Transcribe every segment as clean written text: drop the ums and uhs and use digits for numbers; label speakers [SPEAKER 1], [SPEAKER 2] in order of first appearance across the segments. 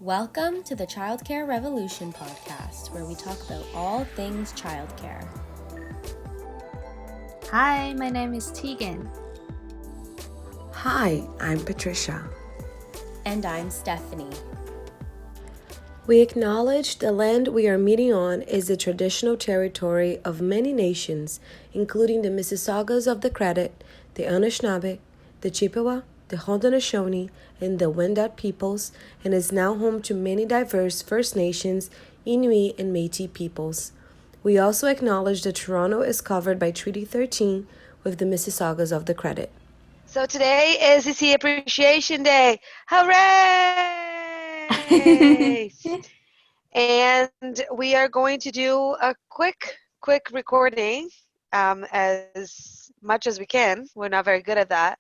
[SPEAKER 1] Welcome to the Childcare Revolution Podcast, where we talk about all things childcare.
[SPEAKER 2] Hi, my name is Tegan.
[SPEAKER 3] Hi, I'm Patricia.
[SPEAKER 1] And I'm Stephanie.
[SPEAKER 3] We acknowledge the land we are meeting on is the traditional territory of many nations, including the Mississaugas of the Credit, the Anishinaabe, the Chippewa, the Haudenosaunee, and the Wendat peoples, and is now home to many diverse First Nations, Inuit, and Métis peoples. We also acknowledge that Toronto is covered by Treaty 13 with the Mississaugas of the Credit.
[SPEAKER 4] So today is ECE Appreciation Day. Hooray! And we are going to do a quick recording, as much as we can. We're not very good at that.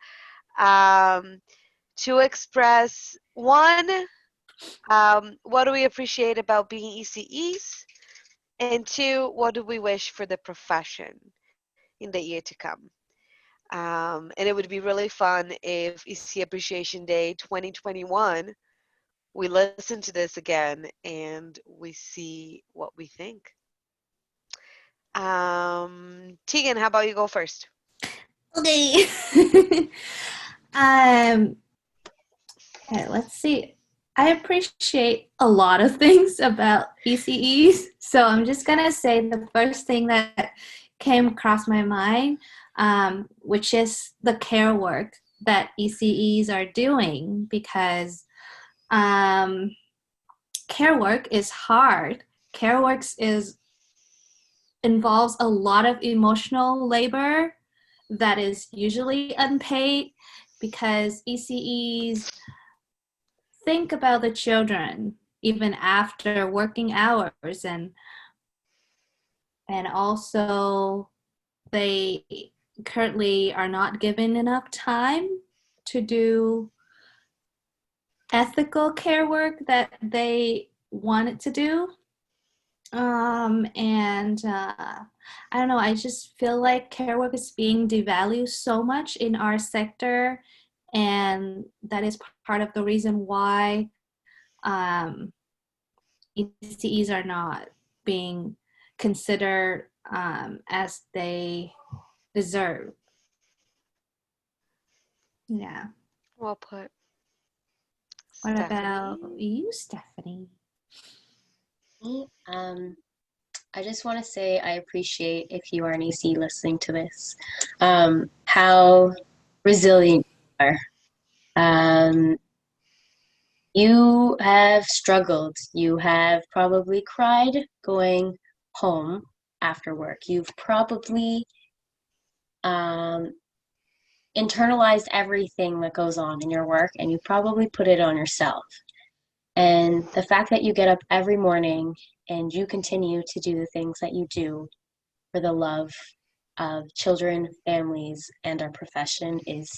[SPEAKER 4] To express, one, what do we appreciate about being ECEs? And two, what do we wish for the profession in the year to come? And it would be really fun if ECE Appreciation Day 2021, we listen to this again and we see what we think. Tegan, how about you go first?
[SPEAKER 2] Okay. Okay, let's see. I appreciate a lot of things about ECEs, so I'm just gonna say the first thing that came across my mind, which is the care work that ECEs are doing, because care work is hard. Care work involves a lot of emotional labor that is usually unpaid, because ECEs think about the children even after working hours, and also they currently are not given enough time to do ethical care work that they wanted to do. I don't know, I just feel like care work is being devalued so much in our sector, and that is part of the reason why ECEs are not being considered as they deserve. Yeah.
[SPEAKER 4] Well put.
[SPEAKER 2] What
[SPEAKER 4] Stephanie?
[SPEAKER 2] about you, Stephanie?
[SPEAKER 5] I just want to say I appreciate, if you are an EC listening to this, how resilient you are. You have struggled. You have probably cried going home after work. You've probably internalized everything that goes on in your work, and you probably put it on yourself. And the fact that you get up every morning and you continue to do the things that you do for the love of children, families, and our profession is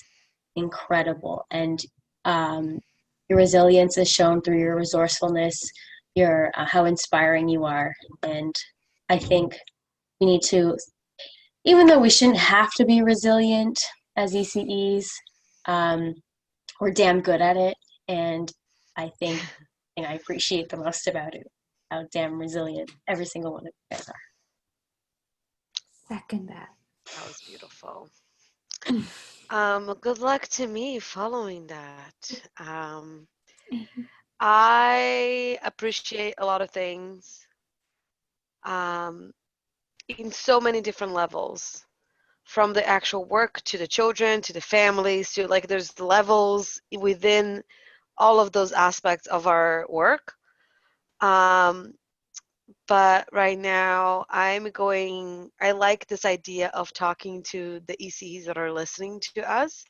[SPEAKER 5] incredible. And your resilience is shown through your resourcefulness, your how inspiring you are. And I think we need to, even though we shouldn't have to be resilient as ECEs, we're damn good at it. And I think I appreciate the most about it, how damn resilient every single one of you guys are.
[SPEAKER 2] Second that.
[SPEAKER 4] That was beautiful. Good luck to me following that. I appreciate a lot of things in so many different levels, from the actual work to the children to the families, to like there's levels within all of those aspects of our work. But right now I like this idea of talking to the ECs that are listening to us.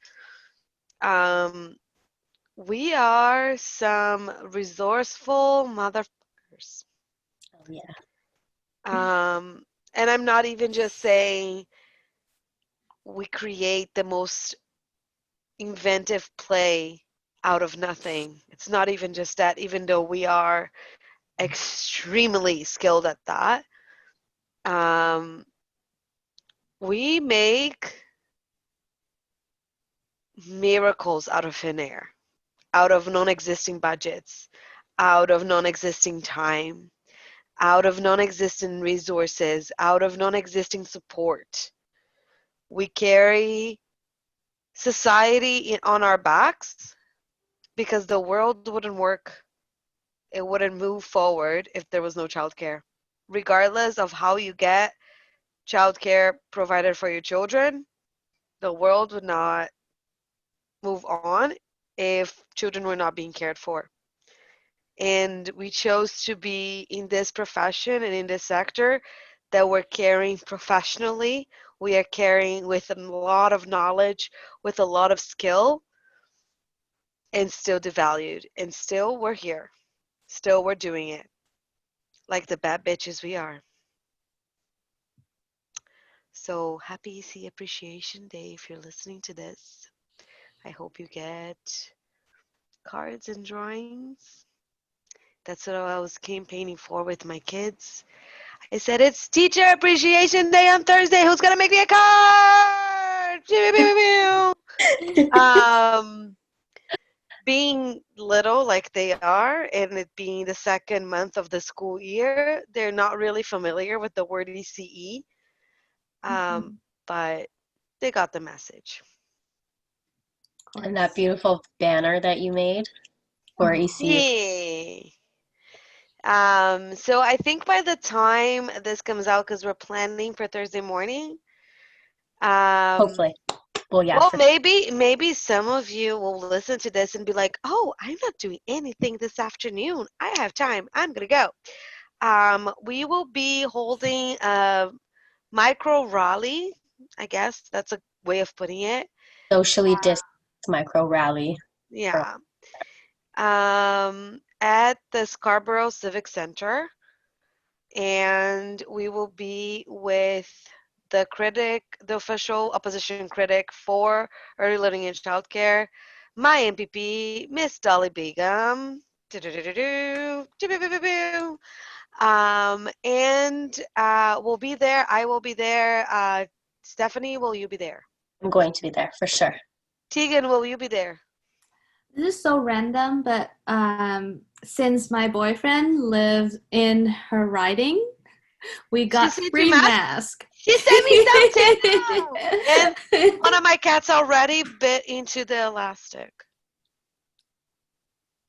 [SPEAKER 4] We are some resourceful motherfuckers.
[SPEAKER 5] Oh, yeah.
[SPEAKER 4] And I'm not even just saying we create the most inventive play out of nothing. It's not even just that, even though we are extremely skilled at that. We make miracles out of thin air, out of non-existing budgets, out of non-existing time, out of non-existent resources, out of non-existing support. We carry society on our backs because the world wouldn't work. It wouldn't move forward if there was no childcare. Regardless of how you get childcare provided for your children, the world would not move on if children were not being cared for. And we chose to be in this profession and in this sector that we're caring professionally. We are caring with a lot of knowledge, with a lot of skill, and still devalued. And still we're here. Still we're doing it. Like the bad bitches we are. So happy ECE Appreciation Day if you're listening to this. I hope you get cards and drawings. That's what I was campaigning for with my kids. I said, it's Teacher Appreciation Day on Thursday. Who's going to make me a card? Being little like they are, and it being the second month of the school year, they're not really familiar with the word ECE, but they got the message.
[SPEAKER 5] And that beautiful banner that you made for ECE.
[SPEAKER 4] Yeah. So I think by the time this comes out, because we're planning for Thursday morning.
[SPEAKER 5] Hopefully. Well, yeah.
[SPEAKER 4] Well, maybe some of you will listen to this and be like, oh, I'm not doing anything this afternoon. I have time. I'm going to go. We will be holding a micro rally. I guess that's a way of putting it.
[SPEAKER 5] Socially distanced micro rally.
[SPEAKER 4] Yeah. At the Scarborough Civic Center. And we will be with the official opposition critic for early learning and childcare, my MPP, Miss Dolly Begum. And we'll be there. I will be there. Stephanie, will you be there?
[SPEAKER 5] I'm going to be there for sure.
[SPEAKER 4] Tegan, will you be there?
[SPEAKER 2] This is so random, but since my boyfriend lives in her riding, we got free mask.
[SPEAKER 4] She sent me something. And one of my cats already bit into the elastic.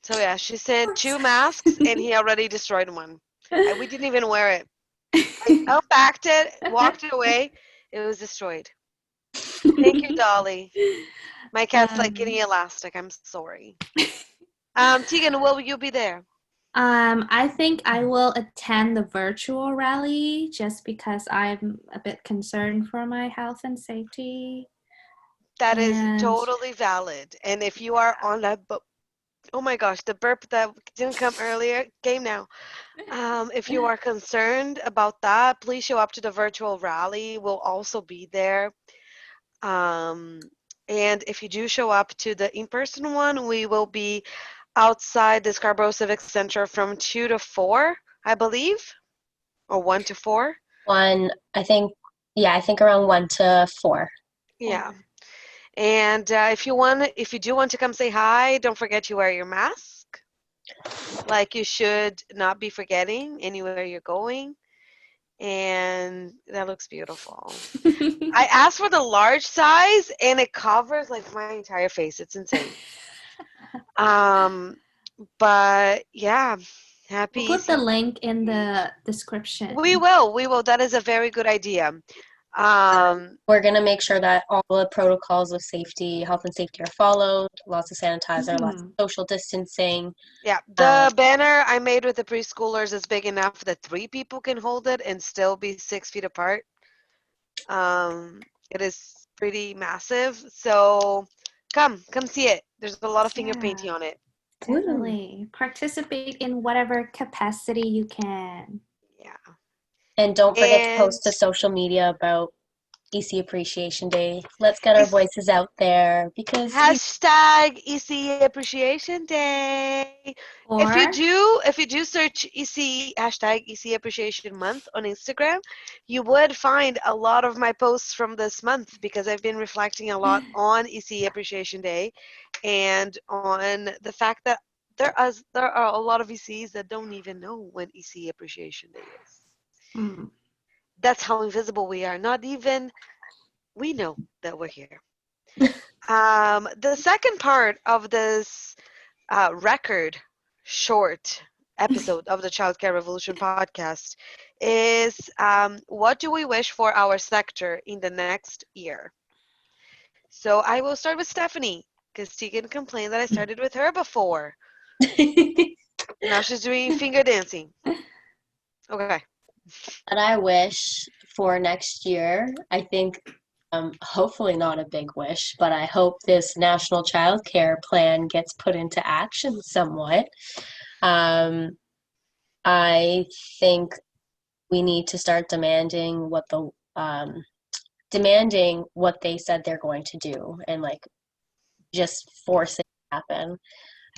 [SPEAKER 4] So yeah, she sent 2 masks and he already destroyed one. We didn't even wear it. I unpacked it, walked it away. It was destroyed. Thank you, Dolly. My cat's like getting elastic. I'm sorry. Tegan, will you be there?
[SPEAKER 2] I think I will attend the virtual rally just because I'm a bit concerned for my health and safety.
[SPEAKER 4] That is totally valid. And if you are on that oh my gosh, the burp that didn't come earlier came now. If you are concerned about that, please show up to the virtual rally. We'll also be there. And if you do show up to the in-person one, we will be outside the Scarborough Civic Center from 2 to 4, I believe, or 1 to 4.
[SPEAKER 5] I think around 1 to 4.
[SPEAKER 4] Yeah. And if you do want to come say hi, don't forget to wear your mask. Like you should not be forgetting anywhere you're going. And that looks beautiful. I asked for the large size and it covers like my entire face. It's insane. But yeah, happy.
[SPEAKER 2] We'll put the link in the description.
[SPEAKER 4] We will. That is a very good idea.
[SPEAKER 5] We're going to make sure that all the protocols of health and safety are followed. Lots of sanitizer, lots of social distancing.
[SPEAKER 4] Yeah, the banner I made with the preschoolers is big enough that 3 people can hold it and still be 6 feet apart. It is pretty massive. So come see it. There's a lot of finger painting on it.
[SPEAKER 2] Definitely. Participate in whatever capacity you can.
[SPEAKER 4] Yeah.
[SPEAKER 5] And don't forget to post to social media about ECE Appreciation Day. Let's get our voices out there because
[SPEAKER 4] #ECE Appreciation Day.
[SPEAKER 2] Or
[SPEAKER 4] if you do search #ECE Appreciation Month on Instagram, you would find a lot of my posts from this month because I've been reflecting a lot on ECE Appreciation Day and on the fact that there are a lot of ECs that don't even know when ECE Appreciation Day is.
[SPEAKER 2] Mm.
[SPEAKER 4] That's how invisible we are. Not even we know that we're here. The second part of this record short episode of the Childcare Revolution podcast is what do we wish for our sector in the next year? So I will start with Stephanie because Tegan complained that I started with her before. Now she's doing finger dancing. Okay.
[SPEAKER 5] And I wish for next year, I think, hopefully not a big wish, but I hope this national child care plan gets put into action somewhat. I think we need to start demanding what they said they're going to do, and like just force it to happen.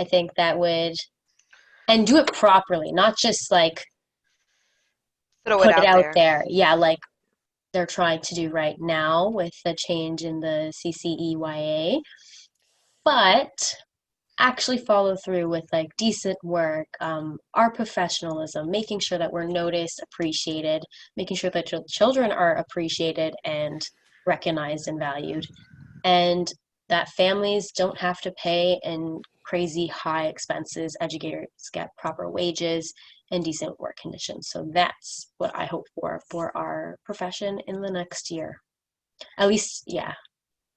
[SPEAKER 5] I think that would, and do it properly, not just like
[SPEAKER 4] Throw
[SPEAKER 5] put
[SPEAKER 4] it
[SPEAKER 5] it
[SPEAKER 4] out
[SPEAKER 5] out
[SPEAKER 4] there.
[SPEAKER 5] there. Yeah, like they're trying to do right now with the change in the CCEYA, but actually follow through with like decent work, our professionalism, making sure that we're noticed, appreciated, making sure that children are appreciated and recognized and valued, and that families don't have to pay in crazy high expenses, educators get proper wages and decent work conditions. So that's what I hope for our profession in the next year. At least, yeah,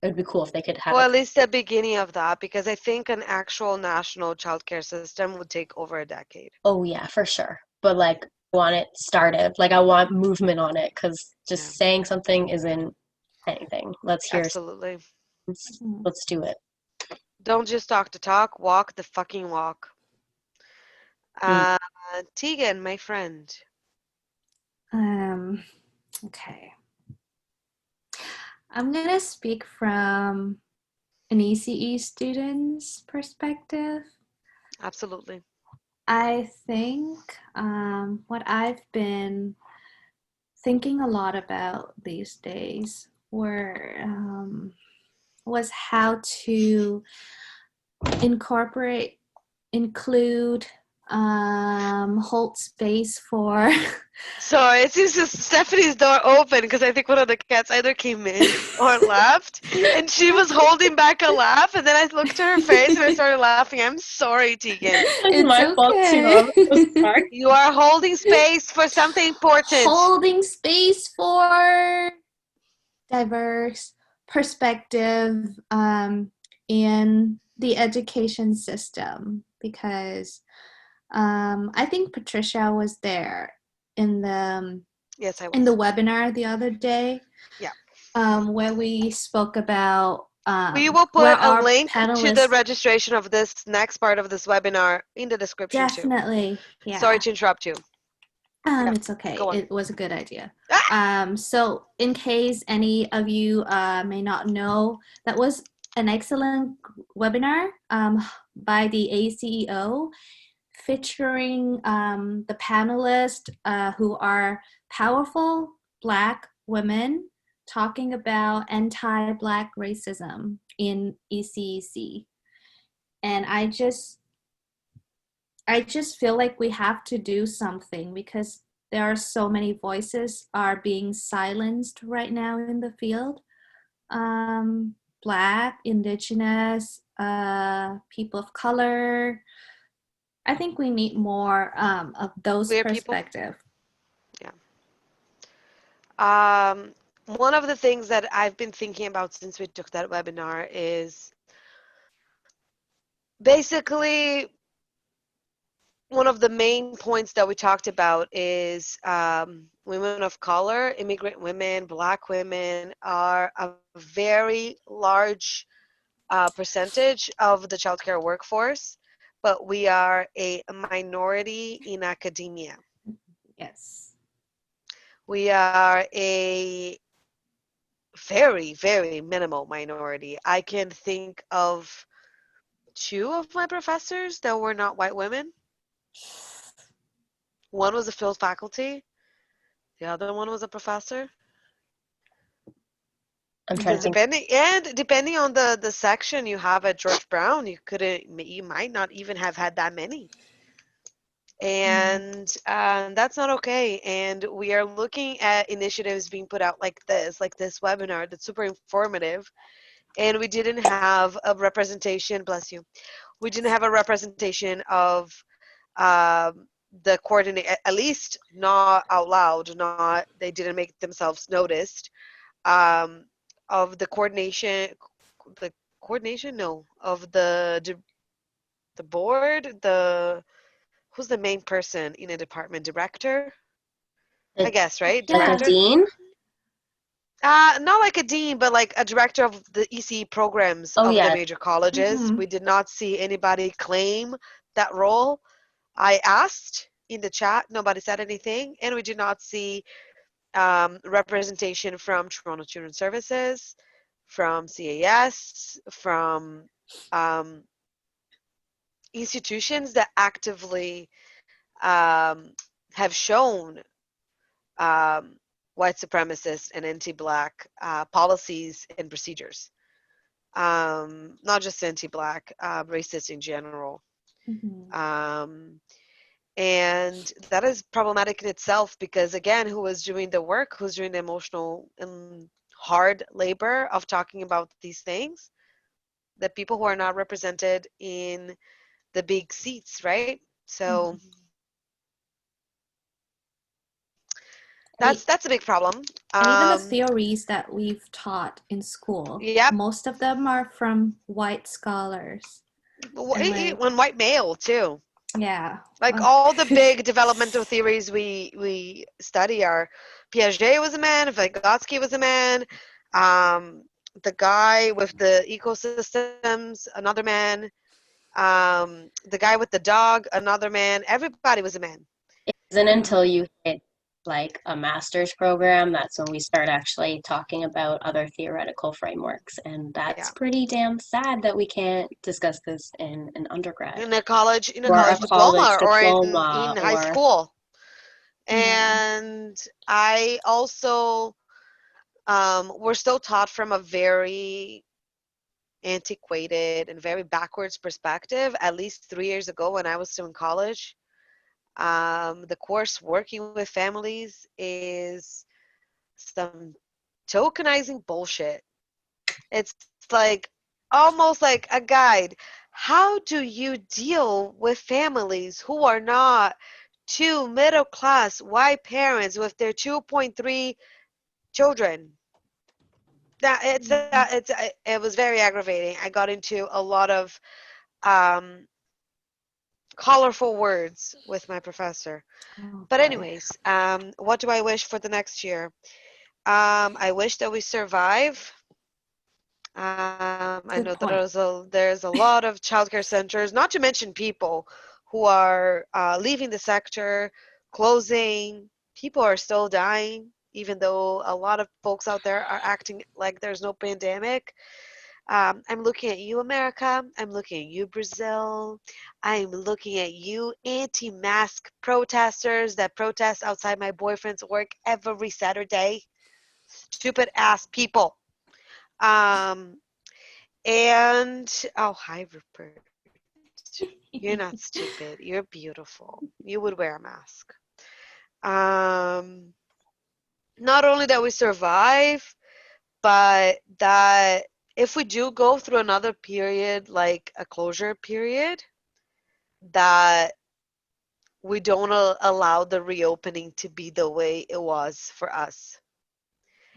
[SPEAKER 5] it would be cool if they could have
[SPEAKER 4] Well,
[SPEAKER 5] it.
[SPEAKER 4] at least the beginning of that, because I think an actual national childcare system would take over a decade.
[SPEAKER 5] Oh yeah, for sure. But like, I want it started. Like, I want movement on it, because just saying something isn't anything. Let's hear.
[SPEAKER 4] Absolutely.
[SPEAKER 5] Let's do it.
[SPEAKER 4] Don't just talk the talk, walk the fucking walk. Tegan, my friend.
[SPEAKER 2] Okay. I'm gonna speak from an ECE student's perspective.
[SPEAKER 4] Absolutely.
[SPEAKER 2] I think what I've been thinking a lot about these days was how to include, hold space for.
[SPEAKER 4] Sorry, it seems just Stephanie's door open because I think one of the cats either came in or left, and she was holding back a laugh, and then I looked at her face and I started laughing. I'm sorry, Tegan.
[SPEAKER 2] It's
[SPEAKER 5] my fault too. I'm so sorry.
[SPEAKER 4] You are holding space for something important.
[SPEAKER 2] Holding space for diverse perspective in the education system, because I think Patricia was there in the
[SPEAKER 4] Yes, I was.
[SPEAKER 2] in the webinar the other day.
[SPEAKER 4] Yeah.
[SPEAKER 2] Where we spoke about.
[SPEAKER 4] We will put a link to the
[SPEAKER 2] panelists-
[SPEAKER 4] registration of this next part of this webinar in the description too.
[SPEAKER 2] Definitely. Yeah.
[SPEAKER 4] Sorry to interrupt you. Yeah,
[SPEAKER 2] It's okay.
[SPEAKER 4] go on.
[SPEAKER 2] It was a good idea. So in case any of you may not know, that was an excellent webinar by the AECEO, featuring the panelists who are powerful Black women talking about anti-Black racism in ECEC. And I just feel like we have to do something, because there are so many voices are being silenced right now in the field. Black, Indigenous, people of color. I think we need more of those perspectives.
[SPEAKER 4] Yeah. One of the things that I've been thinking about since we took that webinar is basically one of the main points that we talked about is women of color, immigrant women, Black women are a very large percentage of the childcare workforce, but we are a minority in academia.
[SPEAKER 2] Yes.
[SPEAKER 4] We are a very, very minimal minority. I can think of 2 of my professors that were not white women. One was a field faculty. The other one was a professor.
[SPEAKER 5] I'm trying to think.
[SPEAKER 4] Depending on the section you have at George Brown, you might not even have had that many. And that's not okay. And we are looking at initiatives being put out like this webinar that's super informative. And we didn't have a representation, bless you, we didn't have a representation of the coordinate, at least not out loud, not, they didn't make themselves noticed, um, of the coordination, no, of the board, who's the main person in a department? Director? I guess, right?
[SPEAKER 5] Like a
[SPEAKER 2] Yeah.
[SPEAKER 4] Director?
[SPEAKER 5] dean?
[SPEAKER 4] Not like a dean, but like a director of the ECE programs
[SPEAKER 5] Oh,
[SPEAKER 4] of the
[SPEAKER 5] yeah.
[SPEAKER 4] major colleges.
[SPEAKER 2] Mhm.
[SPEAKER 4] We did not see anybody claim that role. I asked in the chat, nobody said anything, and we did not see representation from Toronto Children's Services, from CAS, from um, institutions that actively have shown um, white supremacist and anti-black policies and procedures. Not just anti-black, racist in general.
[SPEAKER 2] Mhm.
[SPEAKER 4] Um, and that is problematic in itself because, again, who is doing the work, who's doing the emotional and hard labor of talking about these things? The people who are not represented in the big seats, right? So
[SPEAKER 2] And
[SPEAKER 4] that's a big problem.
[SPEAKER 2] even the theories that we've taught in school,
[SPEAKER 4] Yep.
[SPEAKER 2] most of them are from white scholars. And
[SPEAKER 4] One white male too.
[SPEAKER 2] yeah.
[SPEAKER 4] Like all the big developmental theories we study are Piaget was a man, Vygotsky was a man, the guy with the ecosystems, another man, the guy with the dog, another man. Everybody was a man.
[SPEAKER 5] It isn't until you hit like a master's program that's when we start actually talking about other theoretical frameworks. And that's
[SPEAKER 4] Yeah.
[SPEAKER 5] pretty damn sad that we can't discuss this in an undergrad.
[SPEAKER 4] In a college
[SPEAKER 5] Or a college
[SPEAKER 4] diploma or
[SPEAKER 5] diploma
[SPEAKER 4] in high
[SPEAKER 5] or
[SPEAKER 4] school.
[SPEAKER 2] Yeah.
[SPEAKER 4] And I also we're still taught from a very antiquated and very backwards perspective. At least 3 years ago, when I was still in college, the course Working with Families is some tokenizing bullshit. It's like almost like a guide. How do you deal with families who are not two middle class white parents with their 2.3 children? It was very aggravating. I got into a lot of um, colorful words with my professor.
[SPEAKER 2] Oh,
[SPEAKER 4] But
[SPEAKER 2] boy.
[SPEAKER 4] anyways, what do I wish for the next year? I wish that we survive. I
[SPEAKER 2] Good
[SPEAKER 4] know that
[SPEAKER 2] point.
[SPEAKER 4] there's a lot of childcare centers, not to mention people who are leaving the sector, closing. People are still dying, even though a lot of folks out there are acting like there's no pandemic. I'm looking at you, America. I'm looking at you, Brazil. I'm looking at you, anti-mask protesters that protest outside my boyfriend's work every Saturday. Stupid ass people. Um, and oh, hi, Rupert. You're not stupid. You're beautiful. You would wear a mask. Um, Not only that we survive, but that if we do go through another period, like a closure period, that we don't allow the reopening to be the way it was for us.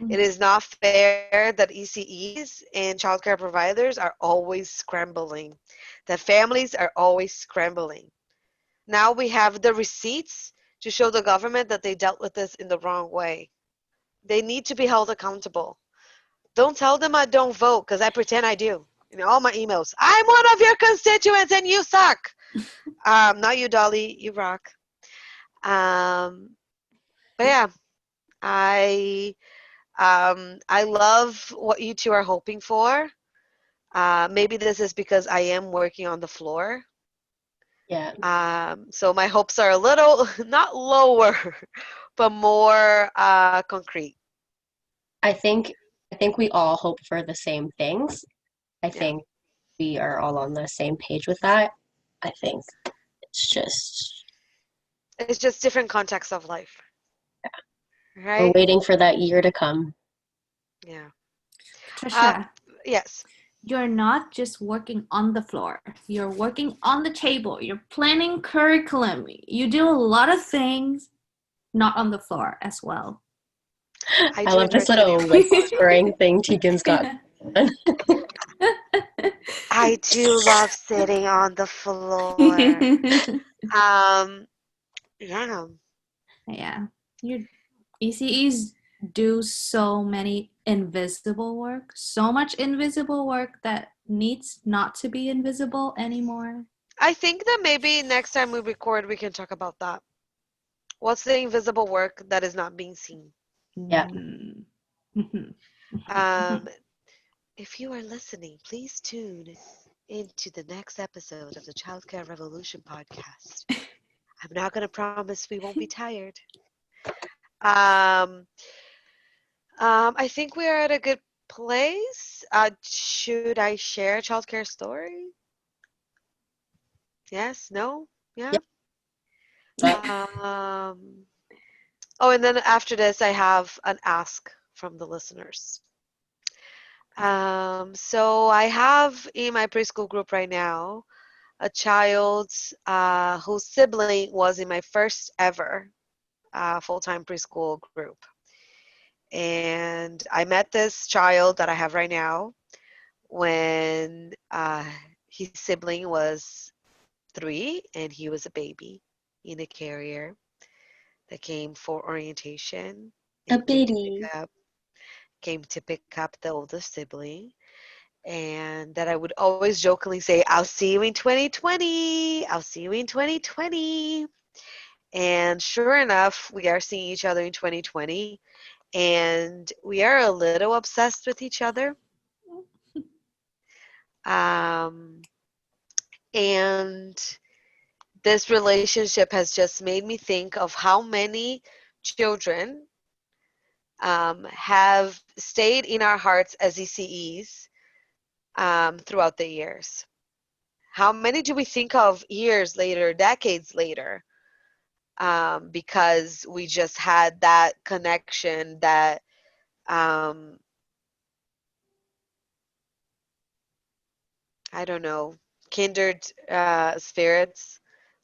[SPEAKER 4] It is not fair that ECEs and childcare providers are always scrambling, that families are always scrambling. Now we have the receipts to show the government that they dealt with this in the wrong way. They need to be held accountable. Don't tell them I don't vote because I pretend I do. In all my emails, I'm one of your constituents and you suck. Not you, Dolly. You rock. Um, but yeah, I I love what you two are hoping for. Maybe this is because I am working on the floor.
[SPEAKER 5] yeah.
[SPEAKER 4] So my hopes are a little not lower, but more concrete.
[SPEAKER 5] I think I think we all hope for the same things. I
[SPEAKER 4] Yeah.
[SPEAKER 5] think we are all on the same page with that. I think it's just
[SPEAKER 4] different contexts of life,
[SPEAKER 5] we're
[SPEAKER 4] right?
[SPEAKER 5] waiting for that year to come.
[SPEAKER 4] Yeah.
[SPEAKER 2] Patricia,
[SPEAKER 4] Yes.
[SPEAKER 2] you're not just working on the floor. You're working on the table. You're planning curriculum. You do a lot of things not on the floor as well.
[SPEAKER 4] I
[SPEAKER 5] I
[SPEAKER 4] do
[SPEAKER 5] love
[SPEAKER 4] enjoy
[SPEAKER 5] this little
[SPEAKER 4] sitting on the
[SPEAKER 5] like
[SPEAKER 4] floor.
[SPEAKER 5] whispering thing Tegan's got.
[SPEAKER 4] I do love sitting on the floor. Um, yeah.
[SPEAKER 2] Yeah. Your ECEs do so many invisible work, so much invisible work that needs not to be invisible anymore.
[SPEAKER 4] I think that maybe next time we record, we can talk about that. What's the invisible work that is not being seen?
[SPEAKER 5] Yeah.
[SPEAKER 2] Mm.
[SPEAKER 4] Um, if you are listening, please tune into the next episode of the Childcare Revolution podcast. I'm not going to promise we won't be tired. Um, I think we are at a good place. Should I share a childcare story? Yes? No? Yeah?
[SPEAKER 5] Yep.
[SPEAKER 4] Oh, and then after this, I have an ask from the listeners. So I have in my preschool group right now a child whose sibling was in my first ever full-time preschool group. And I met this child that I have right now when his sibling was 3 and he was a baby in a carrier that came for orientation
[SPEAKER 5] A
[SPEAKER 4] and
[SPEAKER 5] baby.
[SPEAKER 4] came to pick up the older sibling, and that I would always jokingly say, I'll see you in 2020. I'll see you in 2020. And sure enough, we are seeing each other in 2020, and we are a little obsessed with each other. And this relationship has just made me think of how many children have stayed in our hearts as ECEs throughout the years. How many do we think of years later, decades later, because we just had that connection, that I don't know, kindred spirits,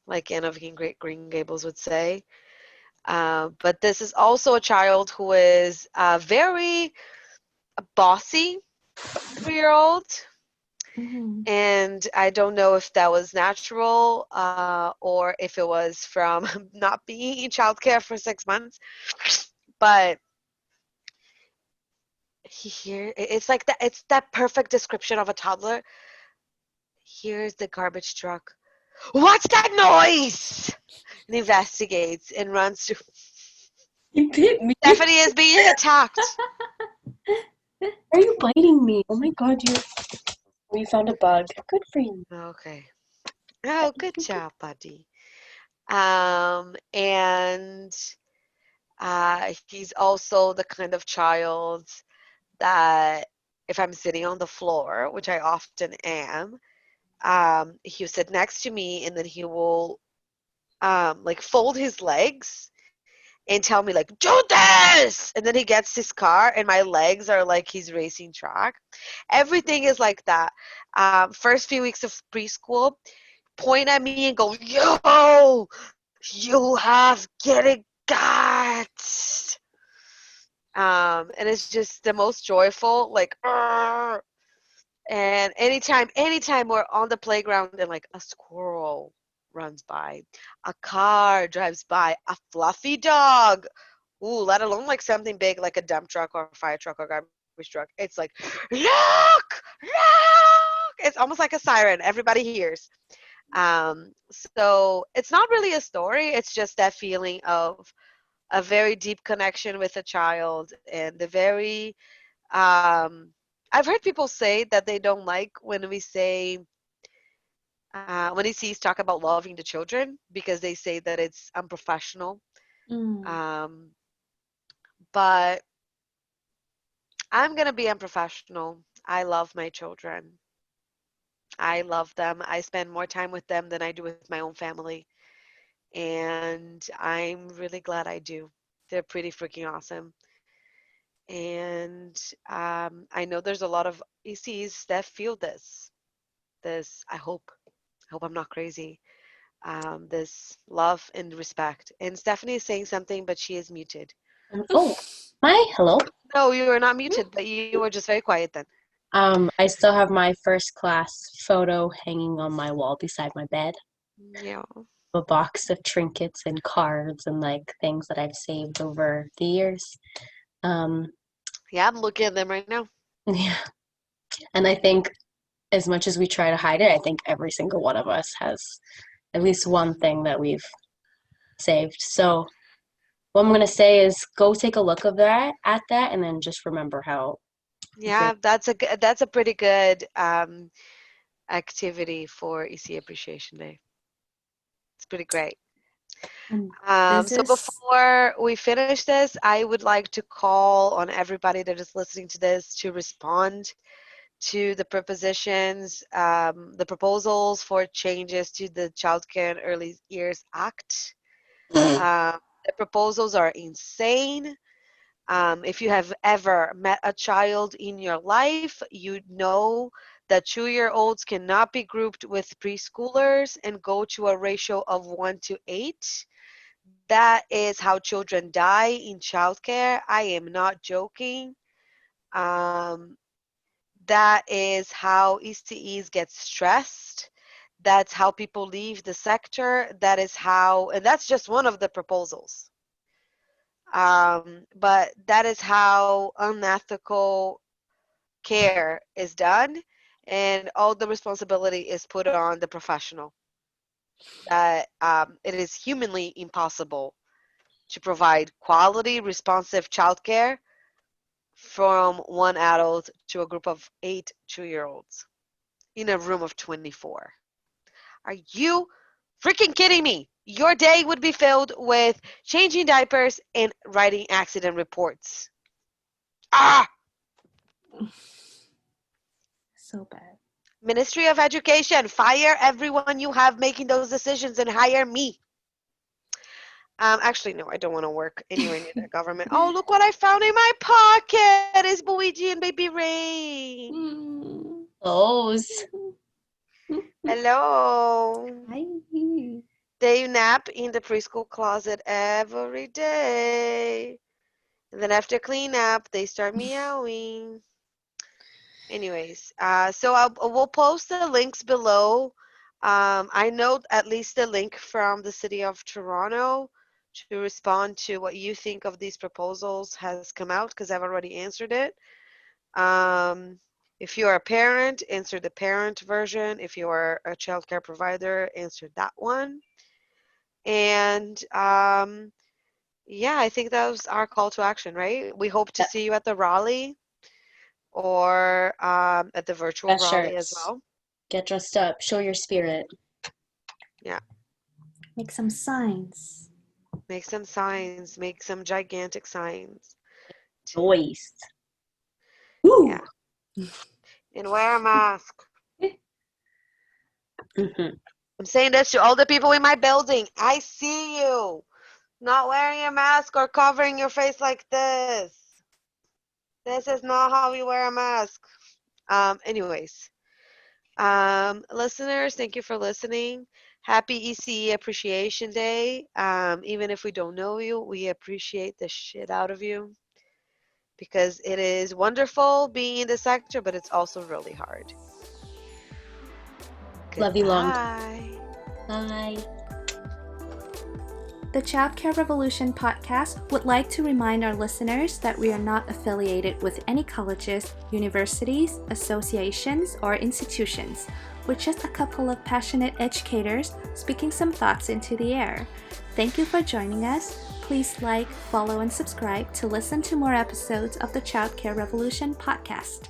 [SPEAKER 4] like Anne of Green Gables would say. But this is also a child who is very bossy 3-year-old.
[SPEAKER 2] Mhm.
[SPEAKER 4] And I don't know if that was natural or if it was from not being in childcare for 6 months. But it's like that. It's that perfect description of a toddler. Here's the garbage truck. What's that noise? And investigates and runs to.
[SPEAKER 5] You bit me.
[SPEAKER 4] Stephanie is being attacked.
[SPEAKER 5] Why are you biting me? Oh my god, you found a bug. Good for you.
[SPEAKER 4] Okay. Oh, good job, buddy. And he's also the kind of child that if I'm sitting on the floor, which I often am, he'll sit next to me and then he will like fold his legs and tell me like, do this! And then he gets his car and my legs are like he's racing track. Everything is like that. First few weeks of preschool, point at me and go, yo, you have get it got. And it's just the most joyful, like, "Arr!" And anytime we're on the playground and like a squirrel runs by, a car drives by, a fluffy dog, ooh, let alone like something big like a dump truck or a fire truck or garbage truck. It's like, look, look. It's almost like a siren. Everybody hears. So it's not really a story. It's just that feeling of a very deep connection with a child and the very I've heard people say that they don't like when we say when ECs talk about loving the children because they say that it's unprofessional.
[SPEAKER 2] Mm.
[SPEAKER 4] But I'm going to be unprofessional. I love my children. I love them. I spend more time with them than I do with my own family. And I'm really glad I do. They're pretty freaking awesome. And I know there's a lot of ECs that feel this. I hope I'm not crazy. This love and respect. And Stephanie is saying something, but she is muted.
[SPEAKER 5] Oh, hello.
[SPEAKER 4] No, you are not muted, but you were just very quiet then.
[SPEAKER 5] I still have my first class photo hanging on my wall beside my bed.
[SPEAKER 4] Yeah.
[SPEAKER 5] A box of trinkets and cards and like things that I've saved over the years.
[SPEAKER 4] Yeah, I'm looking at them right now.
[SPEAKER 5] Yeah. And I think as much as we try to hide it, I think every single one of us has at least one thing that we've saved. So what I'm going to say is go take a look at that and then just remember how.
[SPEAKER 4] Yeah, that's a pretty good activity for ECE Appreciation Day. It's pretty great. So before we finish this, I would like to call on everybody that is listening to this to respond to the propositions, the proposals for changes to the Childcare and Early Years Act. The proposals are insane. If you have ever met a child in your life, you know that 2-year-olds cannot be grouped with preschoolers and go to a ratio of 1:8. That is how children die in childcare. I am not joking. That is how ECEs get stressed. That's how people leave the sector. That is how, and that's just one of the proposals. But that is how unethical care is done, and all the responsibility is put on the professional. That it is humanly impossible to provide quality, responsive childcare from one adult to a group of 8 2-year-olds in a room of 24. Are you freaking kidding me? Your day would be filled with changing diapers and writing accident reports. Ah!
[SPEAKER 2] So bad.
[SPEAKER 4] Ministry of Education, fire everyone you have making those decisions and hire me. Actually, no, I don't want to work anywhere near the government. Oh, look what I found in my pocket! It's Luigi and Baby Rain.
[SPEAKER 5] Those.
[SPEAKER 4] Hello.
[SPEAKER 2] Hi.
[SPEAKER 4] They nap in the preschool closet every day. And then after cleanup, they start meowing. Anyways, so we'll post the links below. I know at least the link from the city of Toronto to respond to what you think of these proposals has come out because I've already answered it. If you're a parent, answer the parent version. If you are a child care provider, answer that one. And yeah, I think that was our call to action, right? We hope to see you at the rally or at the virtual rally as well.
[SPEAKER 5] Get dressed up. Show your spirit.
[SPEAKER 4] Yeah.
[SPEAKER 2] Make some signs.
[SPEAKER 4] Make some signs. Make some gigantic signs.
[SPEAKER 5] Noise.
[SPEAKER 4] Yeah. And wear a mask. I'm saying this to all the people in my building. I see you not wearing a mask or covering your face like this. This is not how you wear a mask. Anyways, listeners, thank you for listening. Happy ECE Appreciation Day. Even if we don't know you, we appreciate the shit out of you because it is wonderful being in the sector, but it's also really hard.
[SPEAKER 5] Love you long.
[SPEAKER 4] Bye.
[SPEAKER 2] The Childcare Revolution Podcast would like to remind our listeners that we are not affiliated with any colleges, universities, associations, or institutions. We're just a couple of passionate educators speaking some thoughts into the air. Thank you for joining us. Please like, follow, and subscribe to listen to more episodes of the Childcare Revolution Podcast.